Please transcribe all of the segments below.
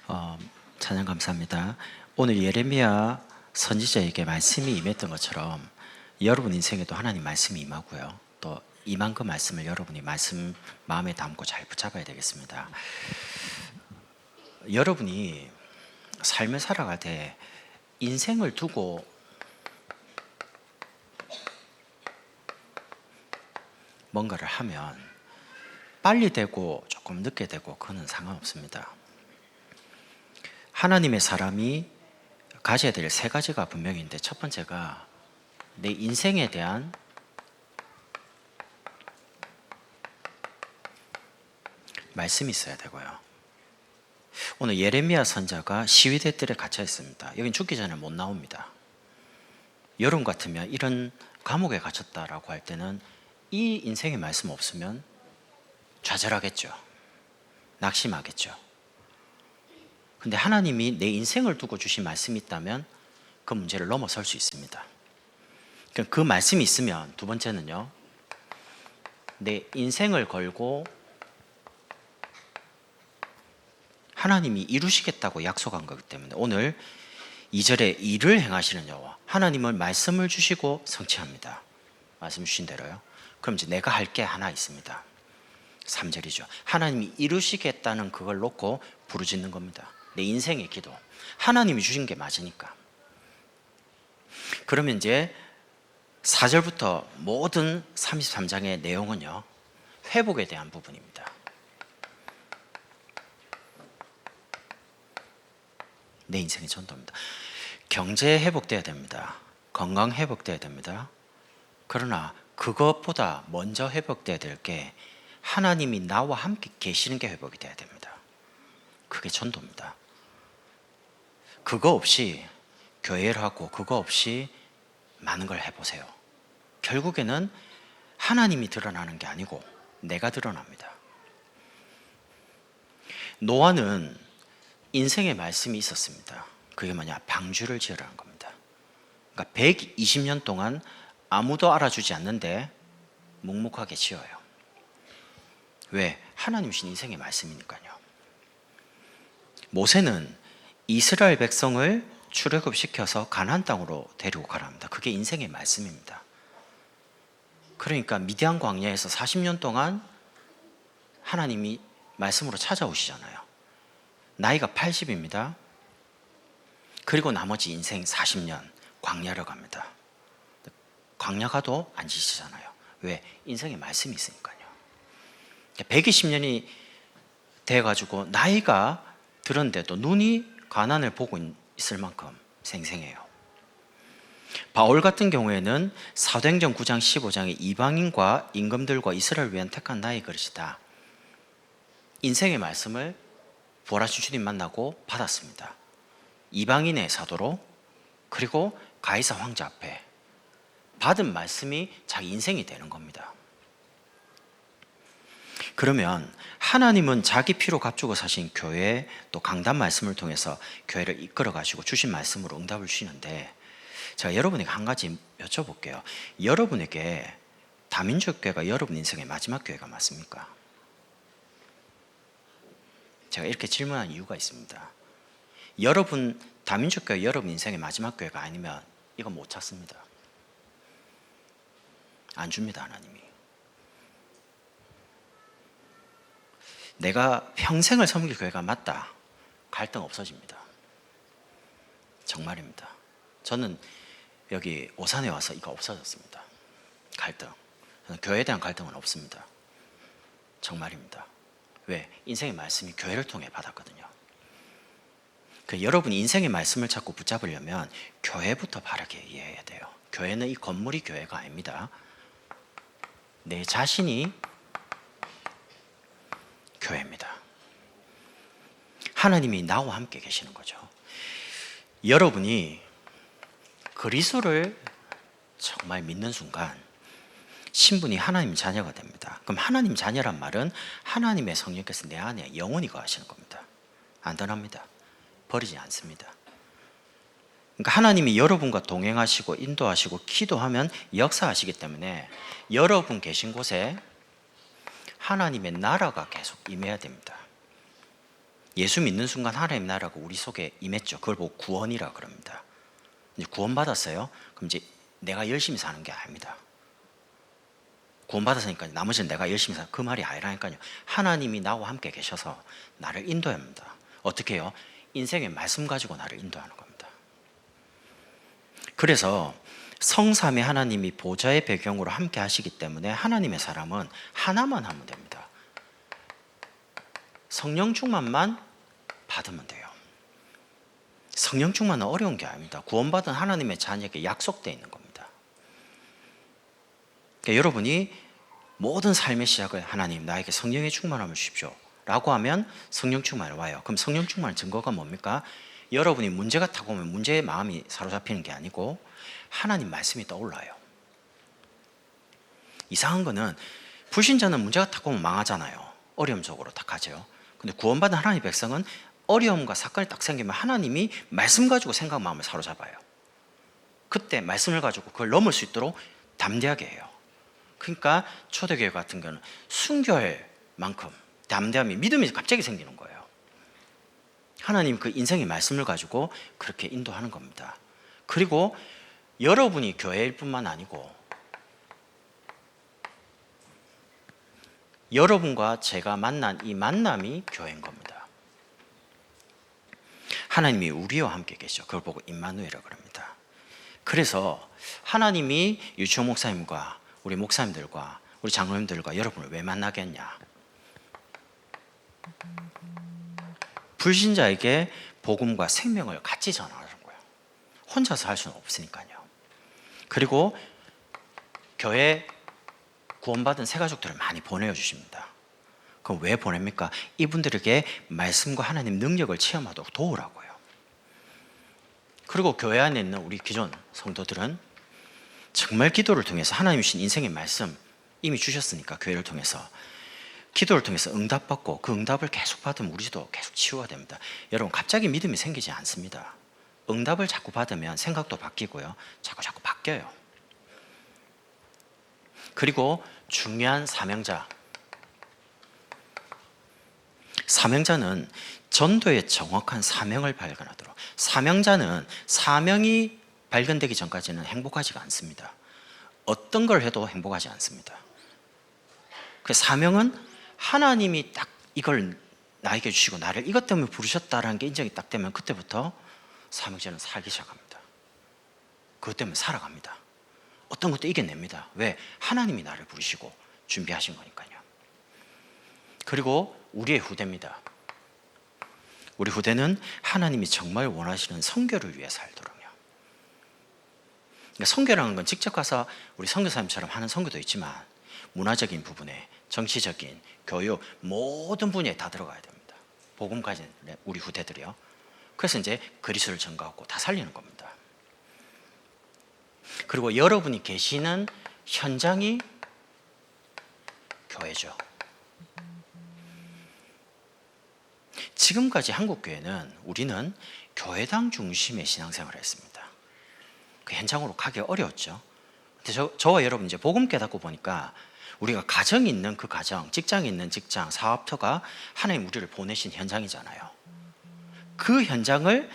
어, 찬양 감사합니다. 오늘 예레미야 선지자에게 말씀이 임했던 것처럼 여러분 인생에도 하나님 말씀이 임하고요. 또 임한 그 말씀을 여러분이 말씀 마음에 담고 잘 붙잡아야 되겠습니다. 여러분이 삶을 살아갈 때 인생을 두고 뭔가를 하면 빨리 되고 조금 늦게 되고 그거는 상관없습니다. 하나님의 사람이 가져야 될 세 가지가 분명히 있는데, 첫 번째가 내 인생에 대한 말씀이 있어야 되고요. 오늘 예레미야 선자가 시위대 뜰에 갇혀 있습니다. 여긴 죽기 전에 못 나옵니다. 여러분 같으면 이런 감옥에 갇혔다라고 할 때는 이 인생의 말씀 없으면 좌절하겠죠. 낙심하겠죠. 근데 하나님이 내 인생을 두고 주신 말씀이 있다면 그 문제를 넘어설 수 있습니다. 그 말씀이 있으면 두 번째는요, 내 인생을 걸고 하나님이 이루시겠다고 약속한 거기 때문에 오늘 2절에 일을 행하시는 여호와, 하나님은 말씀을 주시고 성취합니다. 말씀 주신 대로요. 그럼 이제 내가 할 게 하나 있습니다. 3절이죠. 하나님이 이루시겠다는 그걸 놓고 부르짖는 겁니다. 내 인생의 기도. 하나님이 주신 게 맞으니까. 그러면 이제 4절부터 모든 33장의 내용은요, 회복에 대한 부분입니다. 내 인생의 전도입니다. 경제 회복돼야 됩니다. 건강 회복돼야 됩니다. 그러나 그것보다 먼저 회복돼야 될 게 하나님이 나와 함께 계시는 게 회복이 돼야 됩니다. 그게 전도입니다. 그거 없이 교회를 하고 그거 없이 많은 걸 해보세요. 결국에는 하나님이 드러나는 게 아니고 내가 드러납니다. 노아는 인생의 말씀이 있었습니다. 그게 뭐냐? 방주를 지으라는 겁니다. 그러니까 120년 동안 아무도 알아주지 않는데 묵묵하게 지어요. 왜? 하나님 주신 인생의 말씀이니까요. 모세는 이스라엘 백성을 출애굽시켜서 가나안 땅으로 데리고 가라 합니다. 그게 인생의 말씀입니다. 그러니까 미디안 광야에서 40년 동안 하나님이 말씀으로 찾아오시잖아요. 나이가 80입니다. 그리고 나머지 인생 40년 광야로 갑니다. 광야 가도 안 지치잖아요. 왜? 인생의 말씀이 있으니까요. 120년이 돼가지고 나이가 들었는데도 눈이 가나안을 보고 있을 만큼 생생해요. 바울 같은 경우에는 사도행전 9장 15장에 이방인과 임금들과 이스라엘을 위한 택한 나의 그릇이다. 인생의 말씀을 부활하신 주님 만나고 받았습니다. 이방인의 사도로, 그리고 가이사 황제 앞에 받은 말씀이 자기 인생이 되는 겁니다. 그러면 하나님은 자기 피로 값주고 사신 교회, 또 강단 말씀을 통해서 교회를 이끌어 가시고 주신 말씀으로 응답을 주시는데, 제가 여러분에게 한 가지 여쭤볼게요. 여러분에게 다민족교회가 여러분 인생의 마지막 교회가 맞습니까? 제가 이렇게 질문한 이유가 있습니다. 여러분 다민족교회 여러분 인생의 마지막 교회가 아니면 이건 못 찾습니다. 안 줍니다, 하나님이. 내가 평생을 섬길 교회가 맞다. 갈등 없어집니다. 정말입니다. 저는 여기 오산에 와서 이거 없어졌습니다. 갈등. 저는 교회에 대한 갈등은 없습니다. 정말입니다. 왜? 인생의 말씀이 교회를 통해 받았거든요. 여러분이 인생의 말씀을 자꾸 붙잡으려면 교회부터 바르게 이해해야 돼요. 교회는 이 건물이 교회가 아닙니다. 내 자신이 교회입니다. 하나님이 나와 함께 계시는 거죠. 여러분이 그리스도를 정말 믿는 순간 신분이 하나님 자녀가 됩니다. 그럼 하나님 자녀란 말은 하나님의 성령께서 내 안에 영원히 거하시는 겁니다. 안전합니다. 버리지 않습니다. 그러니까 하나님이 여러분과 동행하시고 인도하시고 기도하면 역사하시기 때문에 여러분 계신 곳에 하나님의 나라가 계속 임해야 됩니다. 예수 믿는 순간 하나님 나라가 우리 속에 임했죠. 그걸 보고 구원이라 그럽니다. 이제 구원받았어요. 그럼 이제 내가 열심히 사는 게 아닙니다. 구원받았으니까 나머지는 내가 열심히 그 말이 아니라니까요. 하나님이 나와 함께 계셔서 나를 인도해야 합니다. 어떻게 해요? 인생의 말씀 가지고 나를 인도하는 겁니다. 그래서 성삼위 하나님이 보좌의 배경으로 함께 하시기 때문에 하나님의 사람은 하나만 하면 됩니다. 성령 충만만 받으면 돼요. 성령 충만은 어려운 게 아닙니다. 구원받은 하나님의 자녀에게 약속되어 있는 겁니다. 그러니까 여러분이 모든 삶의 시작을 하나님 나에게 성령의 충만함을 주십시오 라고 하면 성령 충만이 와요. 그럼 성령 충만의 증거가 뭡니까? 여러분이 문제가 타고 오면 문제의 마음이 사로잡히는 게 아니고 하나님 말씀이 떠올라요. 이상한 거는 불신자는 문제가 타고 오면 망하잖아요. 어려움 속으로 딱 가죠. 근데 구원받은 하나님의 백성은 어려움과 사건이 딱 생기면 하나님이 말씀 가지고 생각 마음을 사로잡아요. 그때 말씀을 가지고 그걸 넘을 수 있도록 담대하게 해요. 그러니까 초대교회 같은 경우는 순교할 만큼 담대함이, 믿음이 갑자기 생기는 거예요. 하나님 그 인생의 말씀을 가지고 그렇게 인도하는 겁니다. 그리고 여러분이 교회일 뿐만 아니고 여러분과 제가 만난 이 만남이 교회인 겁니다. 하나님이 우리와 함께 계셔. 그걸 보고 임마누엘이라고 합니다. 그래서 하나님이 유치원 목사님과 우리 목사님들과 우리 장로님들과 여러분을 왜 만나겠냐? 불신자에게 복음과 생명을 같이 전하는 거예요. 혼자서 할 수는 없으니까요. 그리고 교회 구원받은 새가족들을 많이 보내주십니다. 그럼 왜 보냅니까? 이분들에게 말씀과 하나님 능력을 체험하도록 도우라고요. 그리고 교회 안에 있는 우리 기존 성도들은 정말 기도를 통해서 하나님 주신 인생의 말씀 이미 주셨으니까 교회를 통해서 기도를 통해서 응답받고 그 응답을 계속 받으면 우리도 계속 치유가 됩니다. 여러분 갑자기 믿음이 생기지 않습니다. 응답을 자꾸 받으면 생각도 바뀌고요. 자꾸 바뀌어요. 그리고 중요한 사명자는 전도의 정확한 사명을 발견하도록, 사명자는 사명이 발견되기 전까지는 행복하지가 않습니다. 어떤 걸 해도 행복하지 않습니다. 그 사명은 하나님이 딱 이걸 나에게 주시고 나를 이것 때문에 부르셨다라는 게 인정이 딱 되면 그때부터 사명자는 살기 시작합니다. 그것 때문에 살아갑니다. 어떤 것도 이겨냅니다. 왜? 하나님이 나를 부르시고 준비하신 거니까요. 그리고 우리의 후대입니다. 우리 후대는 하나님이 정말 원하시는 선교를 위해 살도록요. 그러니까 선교라는 건 직접 가서 우리 선교사님처럼 하는 선교도 있지만 문화적인 부분에, 정치적인, 교육 모든 분야에 다 들어가야 됩니다. 복음 가진 우리 후대들이요. 그래서 이제 그리스도를 전가하고 다 살리는 겁니다. 그리고 여러분이 계시는 현장이 교회죠. 지금까지 한국교회는 우리는 교회당 중심의 신앙생활을 했습니다. 그 현장으로 가기 어려웠죠. 근데 저와 여러분 이제 복음 깨닫고 보니까 우리가 가정이 있는 그 가정, 직장이 있는 직장, 사업터가 하나님 우리를 보내신 현장이잖아요. 그 현장을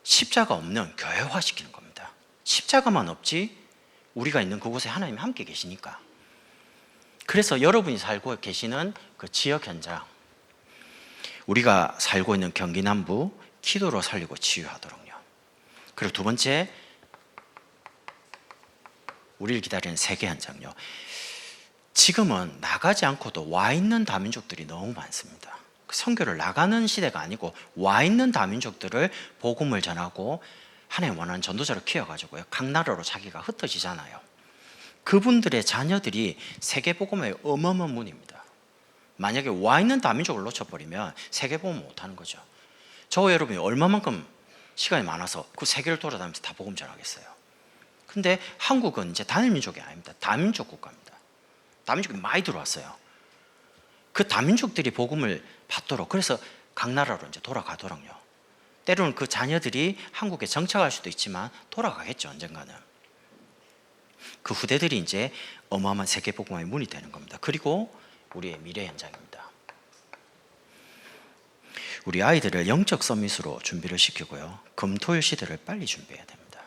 십자가 없는 교회화시키는 겁니다. 십자가만 없지 우리가 있는 그곳에 하나님이 함께 계시니까. 그래서 여러분이 살고 계시는 그 지역 현장, 우리가 살고 있는 경기 남부 기도로 살리고 치유하도록요. 그리고 두 번째, 우리를 기다리는 세계 현장요. 지금은 나가지 않고도 와 있는 다민족들이 너무 많습니다. 선교를 나가는 시대가 아니고 와 있는 다민족들을 복음을 전하고 하나님 원하는 전도자를 키워가지고요. 각 나라로 자기가 흩어지잖아요. 그분들의 자녀들이 세계 복음의 어마어마한 문입니다. 만약에 와 있는 다민족을 놓쳐버리면 세계 복음 못하는 거죠. 저와 여러분이 얼마만큼 시간이 많아서 그 세계를 돌아다니면서 다 복음 전하겠어요. 근데 한국은 이제 단일 민족이 아닙니다. 다민족 국가입니다. 다민족이 많이 들어왔어요. 그 다민족들이 복음을 받도록, 그래서 각 나라로 이제 돌아가도록요. 때로는 그 자녀들이 한국에 정착할 수도 있지만 돌아가겠죠, 언젠가는. 그 후대들이 이제 어마어마한 세계 복음화의 문이 되는 겁니다. 그리고 우리의 미래 현장입니다. 우리 아이들을 영적 서밋으로 준비를 시키고요. 금토일 시대를 빨리 준비해야 됩니다.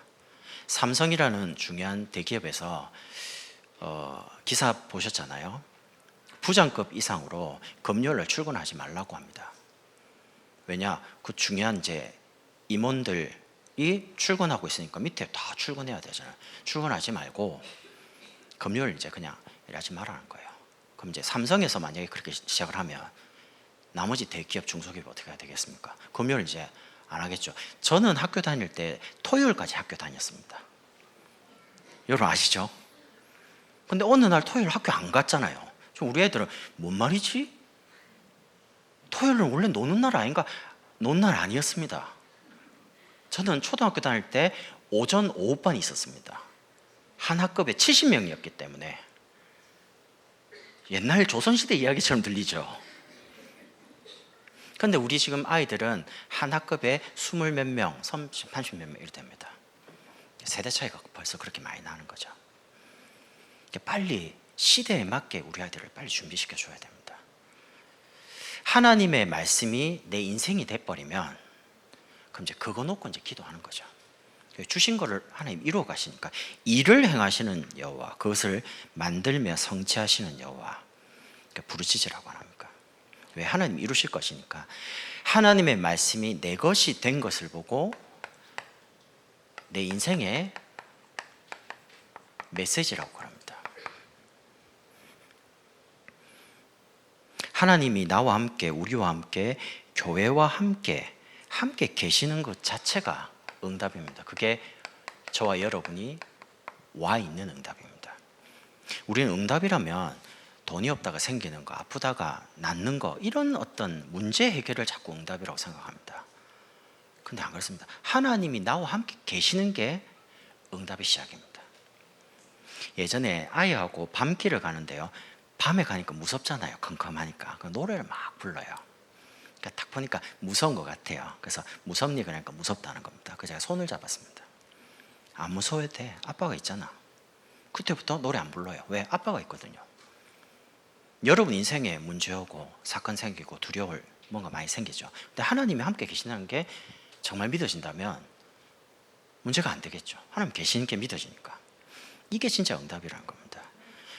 삼성이라는 중요한 대기업에서 기사 보셨잖아요. 부장급 이상으로 금요일날 출근하지 말라고 합니다. 왜냐? 그 중요한 이제 임원들이 출근하고 있으니까 밑에 다 출근해야 되잖아요. 출근하지 말고 금요일 이제 그냥 일하지 말라는 거예요. 그럼 이제 삼성에서 만약에 그렇게 시작을 하면 나머지 대기업, 중소기업 어떻게 해야 되겠습니까? 금요일 이제 안 하겠죠. 저는 학교 다닐 때 토요일까지 학교 다녔습니다. 여러분 아시죠? 근데 어느 날 토요일 학교 안 갔잖아요. 우리 애들은 뭔 말이지? 토요일은 원래 노는 날 아닌가? 노는 날 아니었습니다. 저는 초등학교 다닐 때 오전, 오후반이 있었습니다. 한 학급에 70명이었기 때문에 옛날 조선시대 이야기처럼 들리죠. 근데 우리 지금 아이들은 한 학급에 20 몇 명, 30, 80 몇 명 이렇게 됩니다. 세대 차이가 벌써 그렇게 많이 나는 거죠. 빨리 시대에 맞게 우리 아이들을 빨리 준비시켜 줘야 됩니다. 하나님의 말씀이 내 인생이 돼버리면 그럼 이제 그거 놓고 이제 기도하는 거죠. 주신 거를 하나님 이루어 가시니까 일을 행하시는 여호와, 그것을 만들며 성취하시는 여호와, 그러니까 부르짖으라고 합니다. 왜? 하나님 이루실 것이니까. 하나님의 말씀이 내 것이 된 것을 보고 내 인생의 메시지라고 합니다. 하나님이 나와 함께, 우리와 함께, 교회와 함께 계시는 것 자체가 응답입니다. 그게 저와 여러분이 와 있는 응답입니다. 우리는 응답이라면 돈이 없다가 생기는 거, 아프다가 낫는 거, 이런 어떤 문제 해결을 자꾸 응답이라고 생각합니다. 근데 안 그렇습니다. 하나님이 나와 함께 계시는 게 응답의 시작입니다. 예전에 아이하고 밤길을 가는데요, 밤에 가니까 무섭잖아요. 컴컴하니까. 노래를 막 불러요. 그러니까 딱 보니까 무서운 것 같아요. 그래서 무섭니? 그러니까 무섭다는 겁니다. 그래서 제가 손을 잡았습니다. 안 무서워도 돼. 아빠가 있잖아. 그때부터 노래 안 불러요. 왜? 아빠가 있거든요. 여러분 인생에 문제 오고 사건 생기고 두려울 뭔가 많이 생기죠. 근데 하나님이 함께 계신다는 게 정말 믿어진다면 문제가 안 되겠죠. 하나님 계시는 게 믿어지니까. 이게 진짜 응답이라는 겁니다.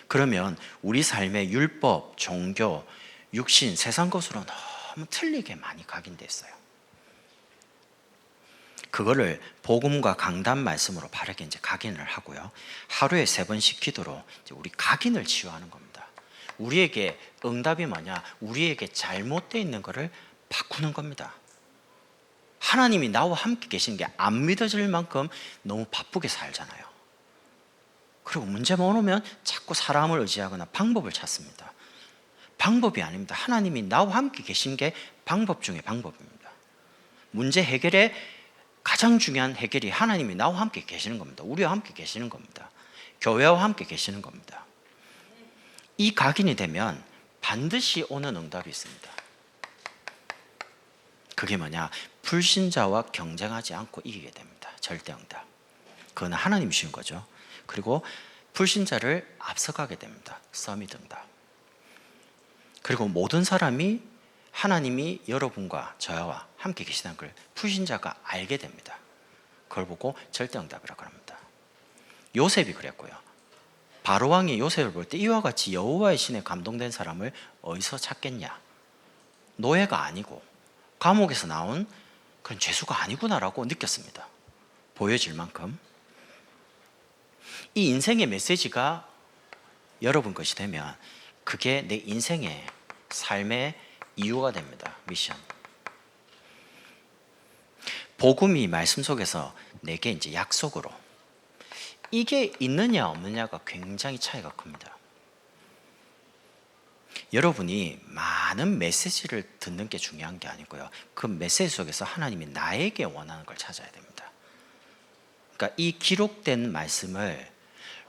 그러면 우리 삶의 율법, 종교, 육신, 세상 것으로 너무 틀리게 많이 각인됐어요. 그거를 복음과 강단 말씀으로 바르게 이제 각인을 하고요. 하루에 3번씩 기도로 이제 우리 각인을 치유하는 겁니다. 우리에게 응답이 뭐냐? 우리에게 잘못되어 있는 것을 바꾸는 겁니다. 하나님이 나와 함께 계시는 게 안 믿어질 만큼 너무 바쁘게 살잖아요. 그리고 문제만 오면 자꾸 사람을 의지하거나 방법을 찾습니다. 방법이 아닙니다. 하나님이 나와 함께 계신 게 방법 중에 방법입니다. 문제 해결의 가장 중요한 해결이 하나님이 나와 함께 계시는 겁니다. 우리와 함께 계시는 겁니다. 교회와 함께 계시는 겁니다. 이 각인이 되면 반드시 오는 응답이 있습니다. 그게 뭐냐? 불신자와 경쟁하지 않고 이기게 됩니다. 절대 응답. 그건 하나님이 주신 거죠. 그리고 불신자를 앞서가게 됩니다. 서밋 응답. 그리고 모든 사람이 하나님이 여러분과 저와 함께 계시다는 걸 불신자가 알게 됩니다. 그걸 보고 절대 응답이라고 합니다. 요셉이 그랬고요. 바로왕이 요셉을 볼 때 이와 같이 여호와의 신에 감동된 사람을 어디서 찾겠냐? 노예가 아니고 감옥에서 나온 그런 죄수가 아니구나라고 느꼈습니다. 보여질 만큼. 이 인생의 메시지가 여러분 것이 되면 그게 내 인생의 삶의 이유가 됩니다. 미션. 복음이 말씀 속에서 내게 이제 약속으로, 이게 있느냐 없느냐가 굉장히 차이가 큽니다. 여러분이 많은 메시지를 듣는 게 중요한 게 아니고요. 그 메시지 속에서 하나님이 나에게 원하는 걸 찾아야 됩니다. 그러니까 이 기록된 말씀을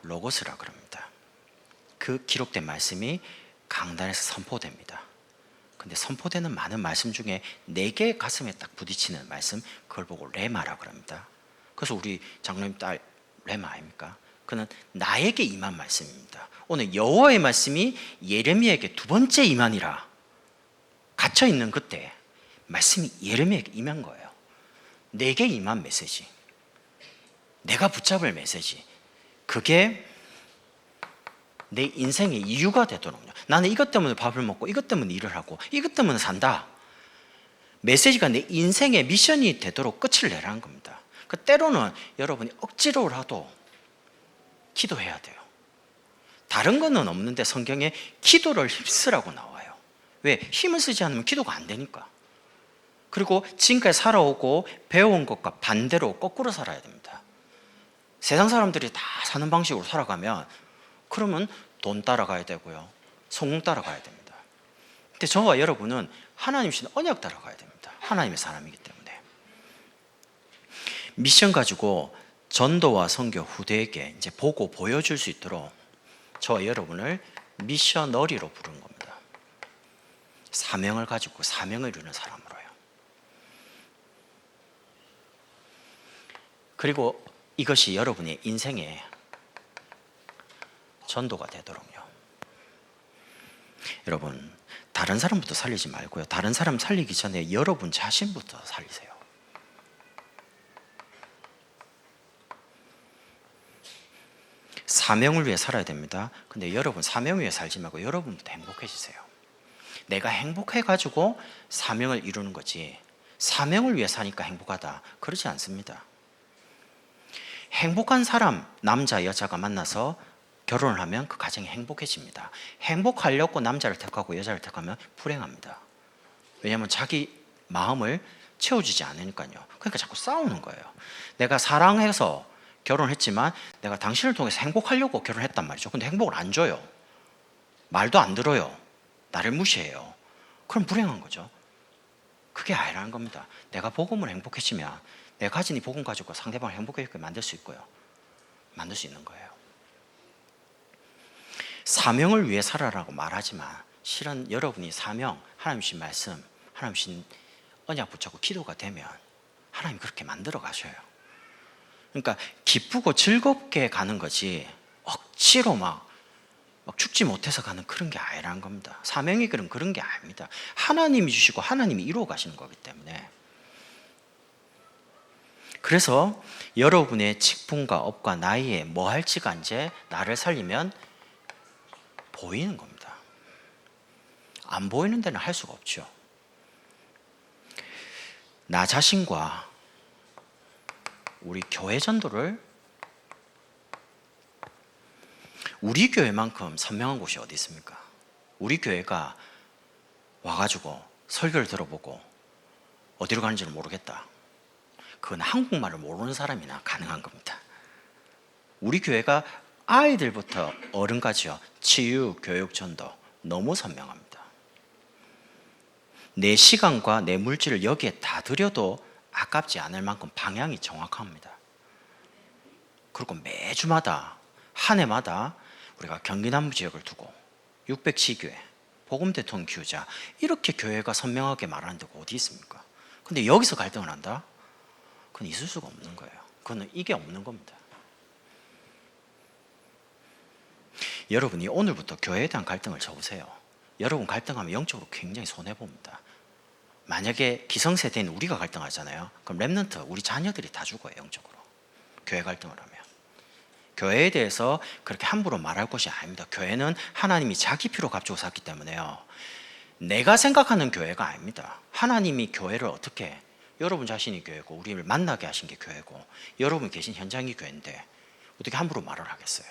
로고스라 그럽니다. 그 기록된 말씀이 강단에서 선포됩니다. 근데 선포되는 많은 말씀 중에 내게 가슴에 딱 부딪히는 말씀, 그걸 보고 레마라 그럽니다. 그래서 우리 장로님 딸 레마 아닙니까? 그는 나에게 임한 말씀입니다. 오늘 여호와의 말씀이 예레미야에게 2번째 임하니라. 갇혀있는 그때 말씀이 예레미야에게 임한 거예요. 내게 임한 메시지, 내가 붙잡을 메시지, 그게 내 인생의 이유가 되도록요. 나는 이것 때문에 밥을 먹고 이것 때문에 일을 하고 이것 때문에 산다. 메시지가 내 인생의 미션이 되도록 끝을 내라는 겁니다. 그 때로는 여러분이 억지로라도 기도해야 돼요. 다른 거는 없는데 성경에 기도를 힘쓰라고 나와요. 왜? 힘을 쓰지 않으면 기도가 안 되니까. 그리고 지금까지 살아오고 배워온 것과 반대로 거꾸로 살아야 됩니다. 세상 사람들이 다 사는 방식으로 살아가면 그러면 돈 따라가야 되고요, 성공 따라가야 됩니다. 근데 저와 여러분은 하나님 주신 언약 따라가야 됩니다. 하나님의 사람이기 때문에. 미션 가지고 전도와 선교 후대에게 이제 보고 보여줄 수 있도록 저와 여러분을 미셔너리로 부르는 겁니다. 사명을 가지고 사명을 이루는 사람으로요. 그리고 이것이 여러분의 인생의 전도가 되도록요. 여러분, 다른 사람부터 살리지 말고요, 다른 사람 살리기 전에 여러분 자신부터 살리세요. 사명을 위해 살아야 됩니다. 근데 여러분 사명 위해 살지 말고 여러분부터 행복해지세요. 내가 행복해가지고 사명을 이루는 거지, 사명을 위해 사니까 행복하다, 그러지 않습니다. 행복한 사람, 남자 여자가 만나서 결혼을 하면 그 가정이 행복해집니다. 행복하려고 남자를 택하고 여자를 택하면 불행합니다. 왜냐하면 자기 마음을 채워주지 않으니까요. 그러니까 자꾸 싸우는 거예요. 내가 사랑해서 결혼했지만 내가 당신을 통해서 행복하려고 결혼했단 말이죠. 근데 행복을 안 줘요. 말도 안 들어요. 나를 무시해요. 그럼 불행한 거죠. 그게 아니라는 겁니다. 내가 복음을 행복해지면 내가 가진 이 복음 가지고 상대방을 행복하게 만들 수 있고요, 만들 수 있는 거예요. 사명을 위해 살아라고 말하지만 실은 여러분이 사명, 하나님 주신 말씀, 하나님 주신 언약 붙잡고 기도가 되면 하나님 그렇게 만들어 가셔요. 그러니까 기쁘고 즐겁게 가는 거지 억지로 막 죽지 못해서 가는 그런 게 아니라는 겁니다. 사명이 그런 게 아닙니다. 하나님이 주시고 하나님이 이루어 가시는 거기 때문에. 그래서 여러분의 직분과 업과 나이에 뭐 할지가 이제 나를 살리면 보이는 겁니다. 안 보이는 데는 할 수가 없죠. 나 자신과 우리 교회 전도를, 우리 교회만큼 선명한 곳이 어디 있습니까? 우리 교회가 와가지고 설교를 들어보고 어디로 가는지를 모르겠다, 그건 한국말을 모르는 사람이나 가능한 겁니다. 우리 교회가 아이들부터 어른까지요, 치유, 교육, 전도 너무 선명합니다. 내 시간과 내 물질을 여기에 다 들여도 아깝지 않을 만큼 방향이 정확합니다. 그리고 매주마다, 한 해마다 우리가 경기 남부 지역을 두고 600지교회, 복음대통령 기후자, 이렇게 교회가 선명하게 말하는 데가 어디 있습니까? 근데 여기서 갈등을 한다? 그건 있을 수가 없는 거예요. 그건 이게 없는 겁니다. 여러분이 오늘부터 교회에 대한 갈등을 접으세요. 여러분 갈등하면 영적으로 굉장히 손해봅니다. 만약에 기성세대인 우리가 갈등하잖아요. 그럼 렘넌트, 우리 자녀들이 다 죽어요, 영적으로. 교회 갈등을 하면. 교회에 대해서 그렇게 함부로 말할 것이 아닙니다. 교회는 하나님이 자기 피로 값주고 샀기 때문에요, 내가 생각하는 교회가 아닙니다. 하나님이 교회를 어떻게, 여러분 자신이 교회고 우리를 만나게 하신 게 교회고 여러분 계신 현장이 교회인데 어떻게 함부로 말을 하겠어요?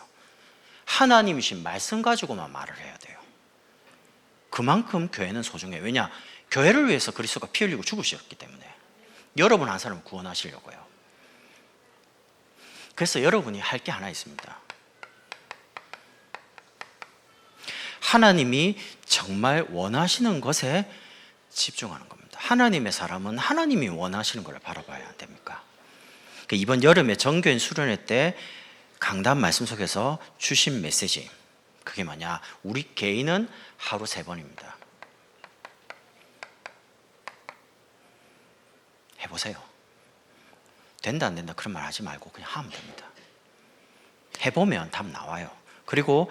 하나님이신 말씀 가지고만 말을 해야 돼요. 그만큼 교회는 소중해요. 왜냐? 교회를 위해서 그리스도가 피 흘리고 죽으셨기 때문에, 여러분 한 사람을 구원하시려고요. 그래서 여러분이 할 게 하나 있습니다. 하나님이 정말 원하시는 것에 집중하는 겁니다. 하나님의 사람은 하나님이 원하시는 걸 바라봐야 됩니까? 이번 여름에 정교인 수련회 때 강단 말씀 속에서 주신 메시지, 그게 뭐냐? 우리 개인은 하루 3번입니다. 해보세요. 된다 안 된다 그런 말 하지 말고 그냥 하면 됩니다. 해보면 답 나와요. 그리고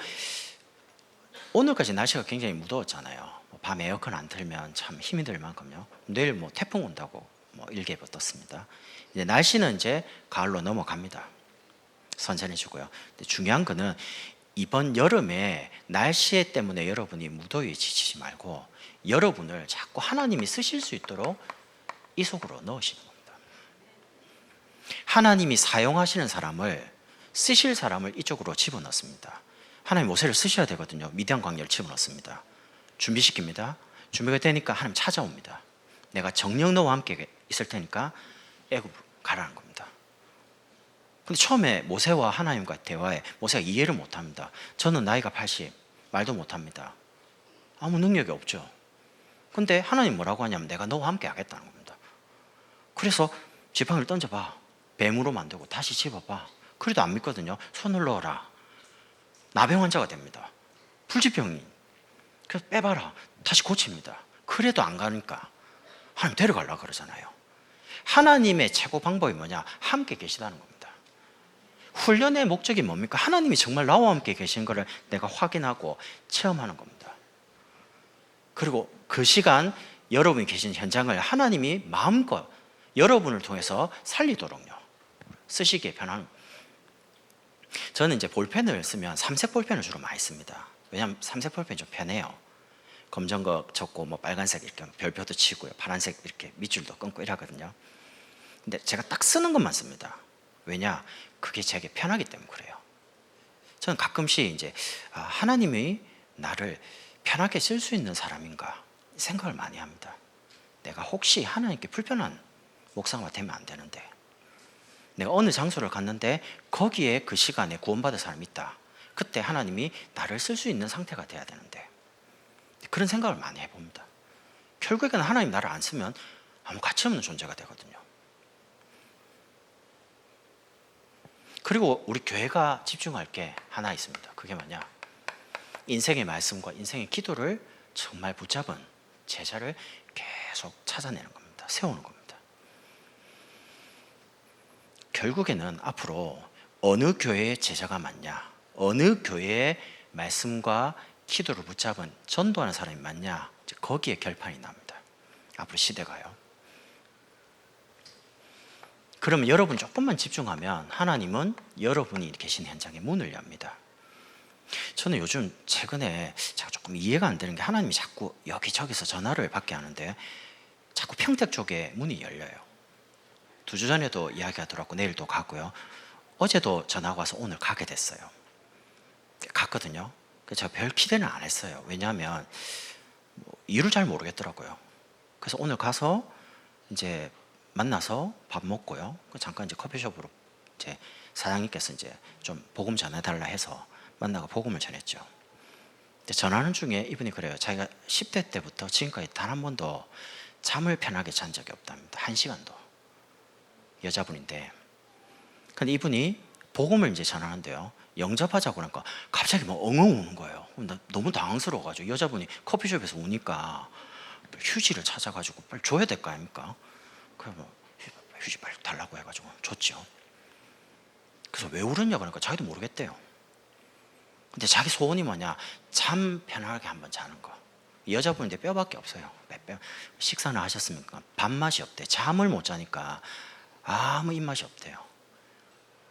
오늘까지 날씨가 굉장히 무더웠잖아요. 밤 에어컨 안 틀면 참 힘이 들 만큼요. 내일 태풍 온다고 일기예보 떴습니다. 이제 날씨는 이제 가을로 넘어갑니다. 선선해지고요. 근데 중요한 거는 이번 여름에 날씨 때문에 여러분이 무더위에 지치지 말고 여러분을 자꾸 하나님이 쓰실 수 있도록 이 속으로 넣으시는 겁니다. 하나님이 사용하시는 사람을, 쓰실 사람을 이쪽으로 집어넣습니다. 하나님 모세를 쓰셔야 되거든요. 미디안 광야를 집어넣습니다. 준비시킵니다. 준비가 되니까 하나님 찾아옵니다. 내가 정녕 너와 함께 있을 테니까 애굽 가라는 겁니다. 근데 처음에 모세와 하나님과 대화에 모세가 이해를 못합니다. 저는 나이가 80, 말도 못합니다. 아무 능력이 없죠. 근데 하나님 뭐라고 하냐면 내가 너와 함께 하겠다는 겁니다. 그래서 지팡이를 던져봐. 뱀으로 만들고 다시 집어봐. 그래도 안 믿거든요. 손을 넣어라. 나병 환자가 됩니다. 불치병이. 그래서 빼봐라. 다시 고칩니다. 그래도 안 가니까 하나님 데려가려고 그러잖아요. 하나님의 최고 방법이 뭐냐? 함께 계시다는 겁니다. 훈련의 목적이 뭡니까? 하나님이 정말 나와 함께 계신 것을 내가 확인하고 체험하는 겁니다. 그리고 그 시간 여러분이 계신 현장을 하나님이 마음껏 여러분을 통해서 살리도록요 쓰시기에 편한. 저는 이제 볼펜을 쓰면 삼색 볼펜을 주로 많이 씁니다. 왜냐하면 삼색 볼펜이 좀 편해요. 검정 거 적고 빨간색 이렇게 별표도 치고요, 파란색 이렇게 밑줄도 끊고 이러거든요. 근데 제가 딱 쓰는 것만 씁니다. 왜냐? 그게 제게 편하기 때문에 그래요. 저는 가끔씩 이제 하나님이 나를 편하게 쓸 수 있는 사람인가 생각을 많이 합니다. 내가 혹시 하나님께 불편한 목사가 되면 안 되는데, 내가 어느 장소를 갔는데 거기에 그 시간에 구원받을 사람이 있다. 그때 하나님이 나를 쓸 수 있는 상태가 돼야 되는데, 그런 생각을 많이 해봅니다. 결국에는 하나님 나를 안 쓰면 아무 가치 없는 존재가 되거든요. 그리고 우리 교회가 집중할 게 하나 있습니다. 그게 뭐냐? 인생의 말씀과 인생의 기도를 정말 붙잡은 제자를 계속 찾아내는 겁니다. 세우는 겁니다. 결국에는 앞으로 어느 교회의 제자가 많냐, 어느 교회의 말씀과 기도를 붙잡은 전도하는 사람이 많냐, 거기에 결판이 납니다. 앞으로 시대가요. 그러면 여러분 조금만 집중하면 하나님은 여러분이 계신 현장에 문을 엽니다. 저는 요즘 최근에 제가 조금 이해가 안 되는 게, 하나님이 자꾸 여기저기서 전화를 받게 하는데 자꾸 평택 쪽에 문이 열려요. 2주 전에도 이야기가 들어왔고 내일도 가고요. 어제도 전화가 와서 오늘 가게 됐어요. 갔거든요. 제가 별 기대는 안 했어요. 왜냐하면 이유를 잘 모르겠더라고요. 그래서 오늘 가서 이제 만나서 밥 먹고요. 잠깐 이제 커피숍으로 이제 사장님께서 이제 좀 복음 전해달라 해서 만나고 복음을 전했죠. 근데 전하는 중에 이분이 그래요. 자기가 10대 때부터 지금까지 단 한 번도 잠을 편하게 잔 적이 없답니다. 1시간도. 여자분인데. 근데 이분이 복음을 이제 전하는데요. 영접하자고 그러니까 갑자기 엉엉 우는 거예요. 나 너무 당황스러워가지고, 여자분이 커피숍에서 우니까 휴지를 찾아가지고 빨리 줘야 될 거 아닙니까? 그래서 휴지 빨리 달라고 해가지고 줬죠. 그래서 왜 울었냐 그러니까 자기도 모르겠대요. 근데 자기 소원이 뭐냐? 잠 편하게 한번 자는 거. 여자분인데 뼈밖에 없어요. 식사는 하셨습니까? 밥맛이 없대. 잠을 못 자니까 아무 입맛이 없대요.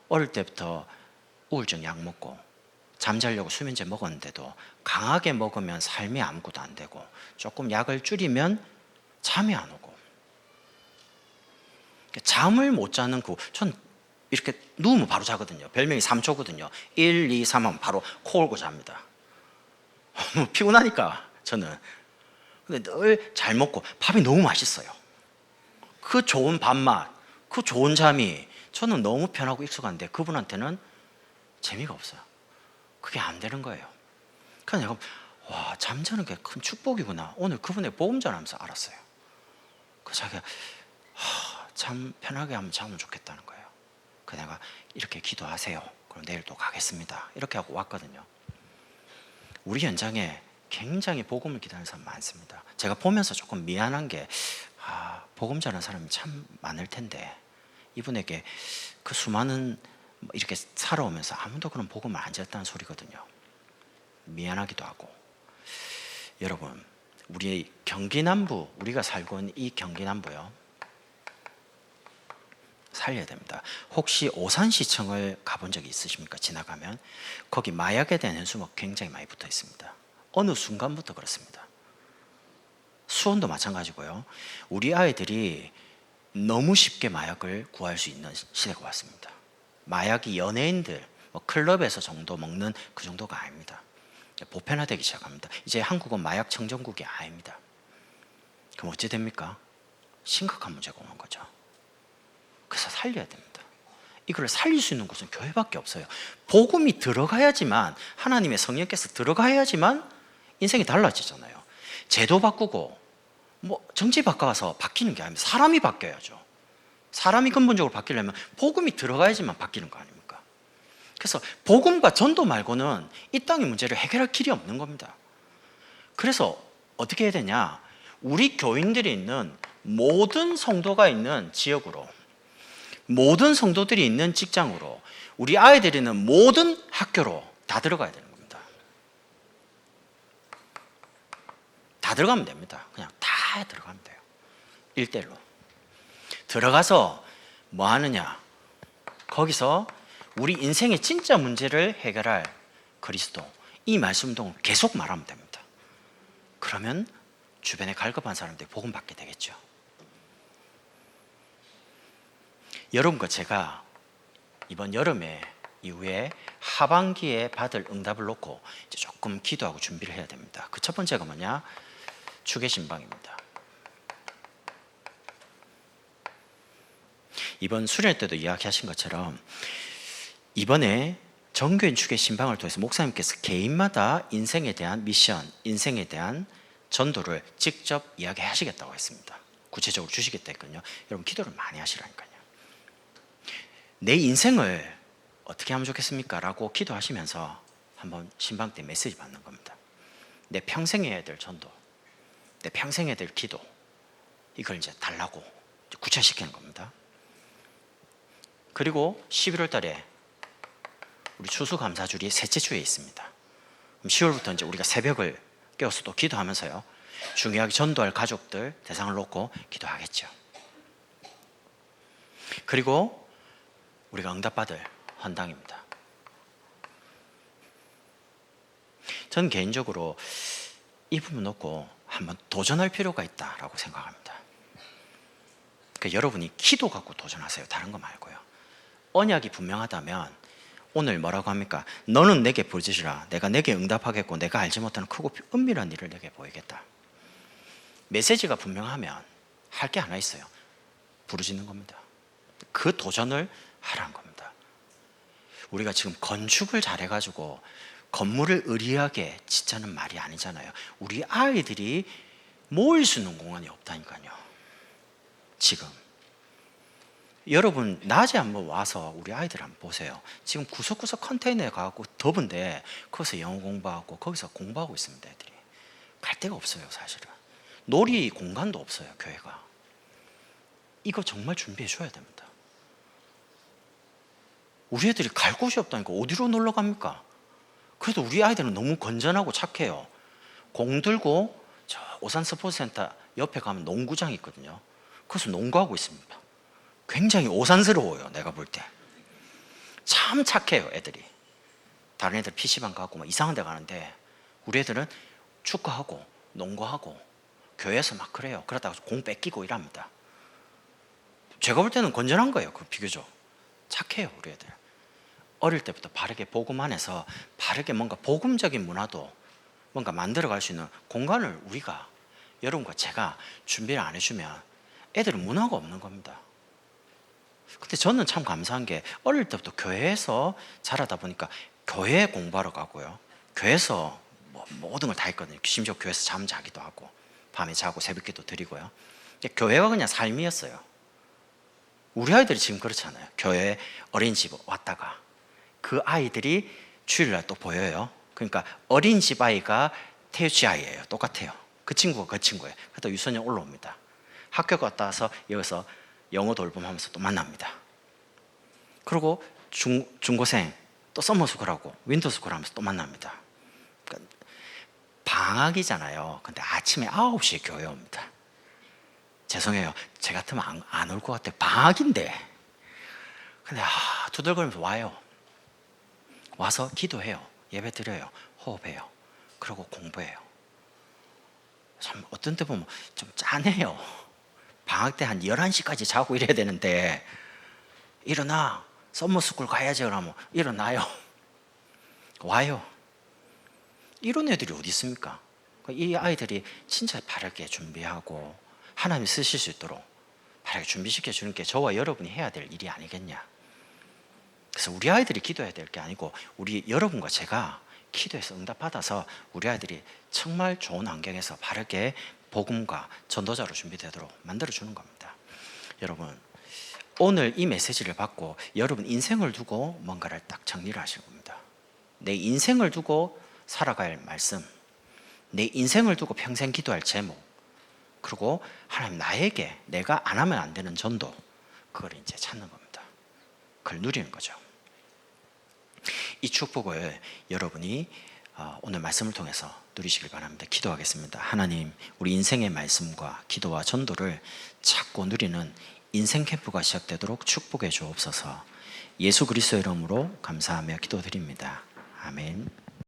어릴 때부터 우울증 약 먹고 잠자려고 수면제 먹었는데도 강하게 먹으면 삶이 아무것도 안 되고, 조금 약을 줄이면 잠이 안 오고. 잠을 못 자는 전 이렇게 누우면 바로 자거든요. 별명이 3초거든요. 1, 2, 3 하면 바로 코 골고 잡니다. 피곤하니까 저는. 근데 늘 잘 먹고 밥이 너무 맛있어요. 그 좋은 밥맛, 그 좋은 잠이 저는 너무 편하고 익숙한데 그분한테는 재미가 없어요. 그게 안 되는 거예요. 그래서 와, 잠자는 게 큰 축복이구나. 오늘 그분의 복음 전하면서 알았어요. 그 자기가 참 편하게 한번 자면 좋겠다는 거예요. 그래서 내가 이렇게 기도하세요. 그럼 내일 또 가겠습니다. 이렇게 하고 왔거든요. 우리 현장에 굉장히 복음을 기다리는 사람 많습니다. 제가 보면서 조금 미안한 게, 복음 전하는 사람이 참 많을 텐데 이분에게 그 수많은 이렇게 살아오면서 아무도 그런 복음을 안 전했다는 소리거든요. 미안하기도 하고. 여러분, 우리 경기 남부, 우리가 살고 있는 이 경기 남부요, 살려야 됩니다. 혹시 오산시청을 가본 적이 있으십니까? 지나가면 거기 마약에 대한 현수막 굉장히 많이 붙어 있습니다. 어느 순간부터 그렇습니다. 수원도 마찬가지고요. 우리 아이들이 너무 쉽게 마약을 구할 수 있는 시대가 왔습니다. 마약이 연예인들, 클럽에서 정도 먹는 그 정도가 아닙니다. 보편화되기 시작합니다. 이제 한국은 마약 청정국이 아닙니다. 그럼 어찌 됩니까? 심각한 문제가 오는 거죠. 그래서 살려야 됩니다. 이걸 살릴 수 있는 곳은 교회밖에 없어요. 복음이 들어가야지만, 하나님의 성령께서 들어가야지만 인생이 달라지잖아요. 제도 바꾸고 정치 바꿔서 바뀌는 게 아닙니다. 사람이 바뀌어야죠. 사람이 근본적으로 바뀌려면 복음이 들어가야지만 바뀌는 거 아닙니까? 그래서 복음과 전도 말고는 이 땅의 문제를 해결할 길이 없는 겁니다. 그래서 어떻게 해야 되냐? 우리 교인들이 있는 모든 성도가 있는 지역으로, 모든 성도들이 있는 직장으로, 우리 아이들이 있는 모든 학교로 다 들어가야 되는 겁니다. 다 들어가면 됩니다. 그냥 다 들어가면 돼요. 1대1로 들어가서 뭐 하느냐? 거기서 우리 인생의 진짜 문제를 해결할 그리스도, 이 말씀도 계속 말하면 됩니다. 그러면 주변에 갈급한 사람들이 복음 받게 되겠죠. 여러분과 제가 이번 여름에 이후에 하반기에 받을 응답을 놓고 이제 조금 기도하고 준비를 해야 됩니다. 그 첫 번째가 뭐냐? 주계 신방입니다. 이번 수련회 때도 이야기하신 것처럼 이번에 정교인 주계 신방을 통해서 목사님께서 개인마다 인생에 대한 미션, 인생에 대한 전도를 직접 이야기하시겠다고 했습니다. 구체적으로 주시겠다 했거든요. 여러분 기도를 많이 하시라니까요. 내 인생을 어떻게 하면 좋겠습니까? 라고 기도하시면서 한번 신방 때 메시지 받는 겁니다. 내 평생 해야 될 전도, 내 평생 해야 될 기도, 이걸 이제 달라고 구체시키는 겁니다. 그리고 11월 달에 우리 추수감사주일이 셋째 주에 있습니다. 그럼 10월부터 이제 우리가 새벽을 깨워서 또 기도하면서요, 중요하게 전도할 가족들 대상을 놓고 기도하겠죠. 그리고 우리가 응답받을 헌당입니다. 저는 개인적으로 이 부분 놓고 한번 도전할 필요가 있다라고 생각합니다. 그러니까 여러분이 기도 갖고 도전하세요. 다른 거 말고요. 언약이 분명하다면 오늘 뭐라고 합니까? 너는 내게 부르짖으라. 내가 내게 응답하겠고 내가 알지 못하는 크고 은밀한 일을 내게 보이겠다. 메시지가 분명하면 할 게 하나 있어요. 부르짖는 겁니다. 그 도전을 하라는 겁니다. 우리가 지금 건축을 잘해가지고 건물을 의리하게 짓자는 말이 아니잖아요. 우리 아이들이 모일 수 있는 공간이 없다니까요. 지금 여러분 낮에 한번 와서 우리 아이들 한번 보세요. 지금 구석구석 컨테이너에 가고 더운데 거기서 영어 공부하고 거기서 공부하고 있습니다. 애들이 갈 데가 없어요. 사실은 놀이 공간도 없어요. 교회가. 이거 정말 준비해 줘야 됩니다. 우리 애들이 갈 곳이 없다니까 어디로 놀러 갑니까? 그래도 우리 아이들은 너무 건전하고 착해요. 공 들고 저 오산 스포츠센터 옆에 가면 농구장이 있거든요. 거기서 농구하고 있습니다. 굉장히 오산스러워요. 내가 볼 때 참 착해요. 애들이. 다른 애들 PC방 가고 막 이상한 데 가는데 우리 애들은 축구하고 농구하고 교회에서 막 그래요. 그러다가 공 뺏기고 이랍니다. 제가 볼 때는 건전한 거예요. 그 비교적 착해요. 우리 애들 어릴 때부터 바르게 복음 안에서 바르게 뭔가 복음적인 문화도 뭔가 만들어갈 수 있는 공간을 우리가, 여러분과 제가 준비를 안 해주면 애들은 문화가 없는 겁니다. 근데 저는 참 감사한 게 어릴 때부터 교회에서 자라다 보니까 교회에 공부하러 가고요, 교회에서 모든 걸 다 했거든요. 심지어 교회에서 잠 자기도 하고 밤에 자고 새벽기도 드리고요. 교회가 그냥 삶이었어요. 우리 아이들이 지금 그렇잖아요. 교회 어린이집 왔다가 그 아이들이 주일날 또 보여요. 그러니까 어린이집 아이가 태유치 아이예요. 똑같아요. 그 친구가 그 친구예요. 그러다 유소년 올라옵니다. 학교 갔다 와서 여기서 영어 돌봄하면서 또 만납니다. 그리고 중고생 또 서머스쿨하고 윈터스쿨 하면서 또 만납니다. 그러니까 방학이잖아요. 근데 아침에 9시에 교회 옵니다. 죄송해요. 제 같으면 안 올 것 같아요. 방학인데. 근데 두들거리면서 와요. 와서 기도해요. 예배 드려요. 호흡해요. 그리고 공부해요. 참 어떤 때 보면 좀 짠해요. 방학 때 한 11시까지 자고 이래야 되는데 일어나. 썸머스쿨 가야지. 그러면 일어나요. 와요. 이런 애들이 어디 있습니까? 이 아이들이 진짜 바르게 준비하고 하나님 쓰실 수 있도록 바르게 준비시켜 주는 게 저와 여러분이 해야 될 일이 아니겠냐. 그래서 우리 아이들이 기도해야 될 게 아니고 우리 여러분과 제가 기도해서 응답받아서 우리 아이들이 정말 좋은 환경에서 바르게 복음과 전도자로 준비되도록 만들어주는 겁니다. 여러분, 오늘 이 메시지를 받고 여러분 인생을 두고 뭔가를 딱 정리를 하실 겁니다. 내 인생을 두고 살아갈 말씀, 내 인생을 두고 평생 기도할 제목, 그리고 하나님 나에게 내가 안 하면 안 되는 전도, 그걸 이제 찾는 겁니다. 그걸 누리는 거죠. 이 축복을 여러분이 오늘 말씀을 통해서 누리시길 바랍니다. 기도하겠습니다. 하나님, 우리 인생의 말씀과 기도와 전도를 찾고 누리는 인생 캠프가 시작되도록 축복해 주옵소서. 예수 그리스도의 이름으로 감사하며 기도드립니다. 아멘.